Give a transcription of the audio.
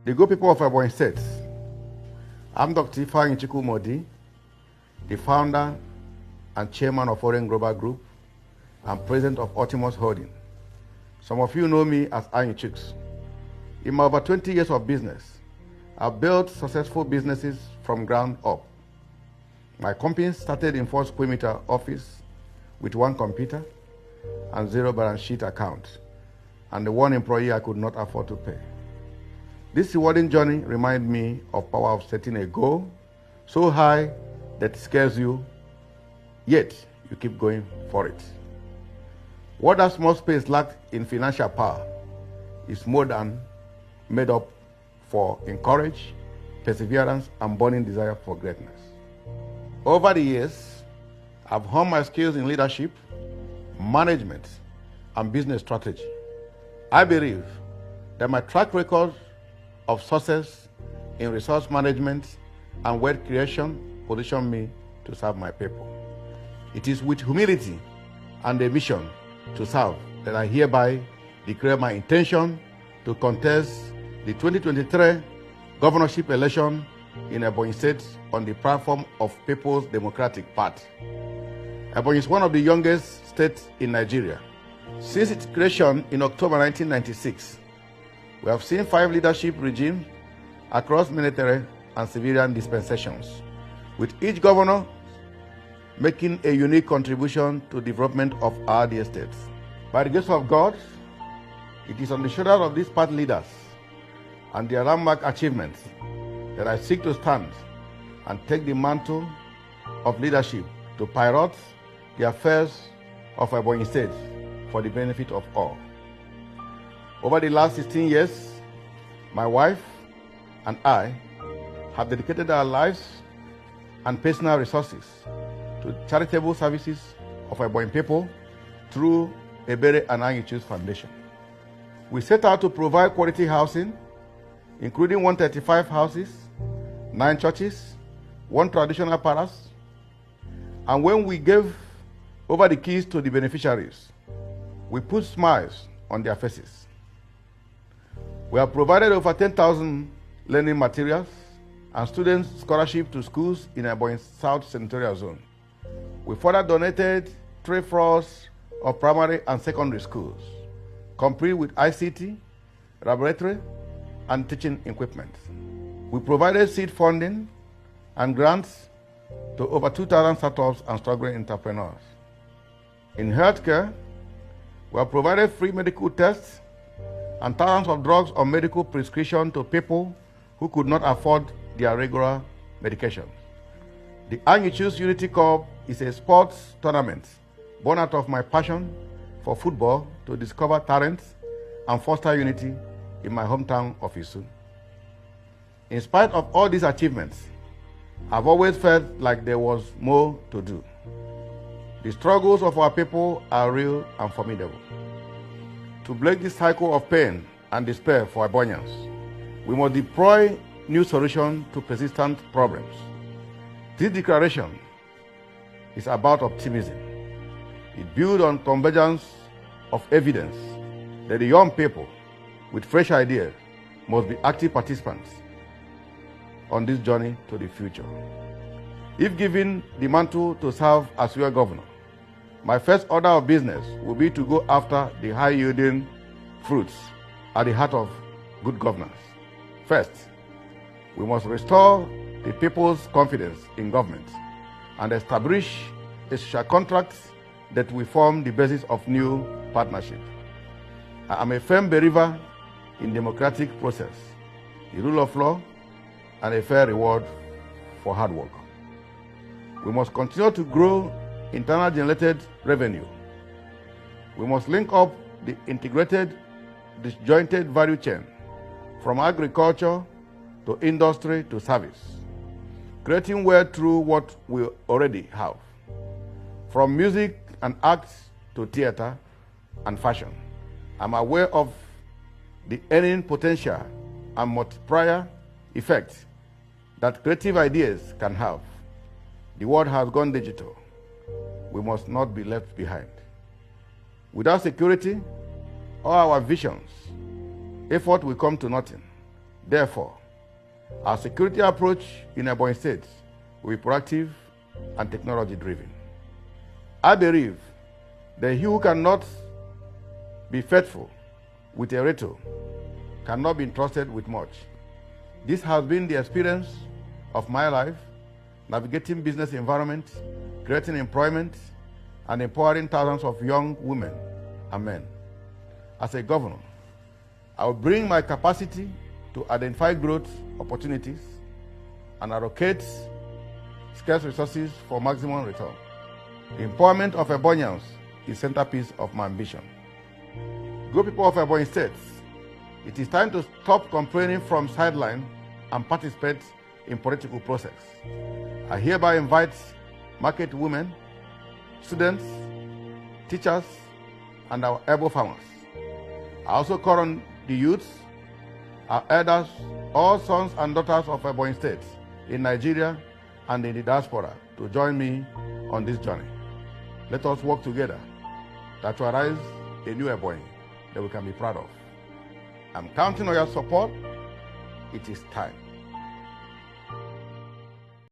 The good people of Ebonyi State, I'm Dr. Ifeanyi Chukwuma Odii, the founder and chairman of Foreign Global Group and president of Optimus Holding. Some of you know me as Ifeanyi Chuks. In my over 20 years of business, I've built successful businesses from ground up. My company started in 4 square meter office with 1 computer and 0 balance sheet account, and the 1 employee I could not afford to pay. This rewarding journey reminds me of power of setting a goal so high that it scares you, yet you keep going for it. What that small space lacked in financial power is more than made up for in courage, perseverance, and burning desire for greatness. Over the years, I've honed my skills in leadership, management, and business strategy. I believe that my track record of success in resource management and wealth creation position me to serve my people. It is with humility and a mission to serve that I hereby declare my intention to contest the 2023 governorship election in Ebonyi State on the platform of People's Democratic Party. Ebonyi is one of the youngest states in Nigeria. Since its creation in October 1996, we have seen 5 leadership regimes across military and civilian dispensations, with each governor making a unique contribution to the development of our dear states. By the grace of God, it is on the shoulders of these party leaders and their landmark achievements that I seek to stand and take the mantle of leadership to pilot the affairs of Ebonyi State for the benefit of all. Over the last 16 years, my wife and I have dedicated our lives and personal resources to charitable services of Ebonyi people through Ebere and Ifeanyi Chukwuma Foundation. We set out to provide quality housing, including 135 houses, 9 churches, 1 traditional palace, and when we gave over the keys to the beneficiaries, we put smiles on their faces. We have provided over 10,000 learning materials and students scholarship to schools in Ebonyi South Senatorial Zone. We further donated 3 floors of primary and secondary schools, complete with ICT, laboratory, and teaching equipment. We provided seed funding and grants to over 2,000 startups and struggling entrepreneurs. In healthcare, we have provided free medical tests and thousands of drugs on medical prescription to people who could not afford their regular medications. The Ifeanyi Chukwuma Unity Cup is a sports tournament born out of my passion for football to discover talents and foster unity in my hometown of Isu. In spite of all these achievements, I've always felt like there was more to do. The struggles of our people are real and formidable. To break this cycle of pain and despair for Ebonyans, we must deploy new solutions to persistent problems. This declaration is about optimism. It builds on convergence of evidence that the young people with fresh ideas must be active participants on this journey to the future. If given the mantle to serve as your governor, my first order of business will be to go after the high-yielding fruits at the heart of good governance. First, we must restore the people's confidence in government and establish a social contract that will form the basis of new partnership. I am a firm believer in democratic process, the rule of law, and a fair reward for hard work. We must continue to grow internal generated revenue. We must link up the integrated, disjointed value chain from agriculture to industry to service, creating wealth through what we already have. From music and arts to theater and fashion, I'm aware of the earning potential and multiplier effect that creative ideas can have. The world has gone digital. We must not be left behind. Without security, all our visions, effort will come to nothing. Therefore, our security approach in Ebonyi State will be proactive and technology-driven. I believe that he who cannot be faithful with a ratio cannot be entrusted with much. This has been the experience of my life, navigating business environment, creating employment, and empowering thousands of young women and men. As a governor, I will bring my capacity to identify growth opportunities and allocate scarce resources for maximum return. The empowerment of Ebonyans is the centerpiece of my ambition. Good people of Ebonyi State, it is time to stop complaining from sideline and participate in political process. I hereby invite market women, students, teachers, and our able farmers. I also call on the youths, our elders, all sons and daughters of Ebonyi State in Nigeria and in the diaspora to join me on this journey. Let us work together to actualize a new Ebonyi that we can be proud of. I'm counting on your support. It is time.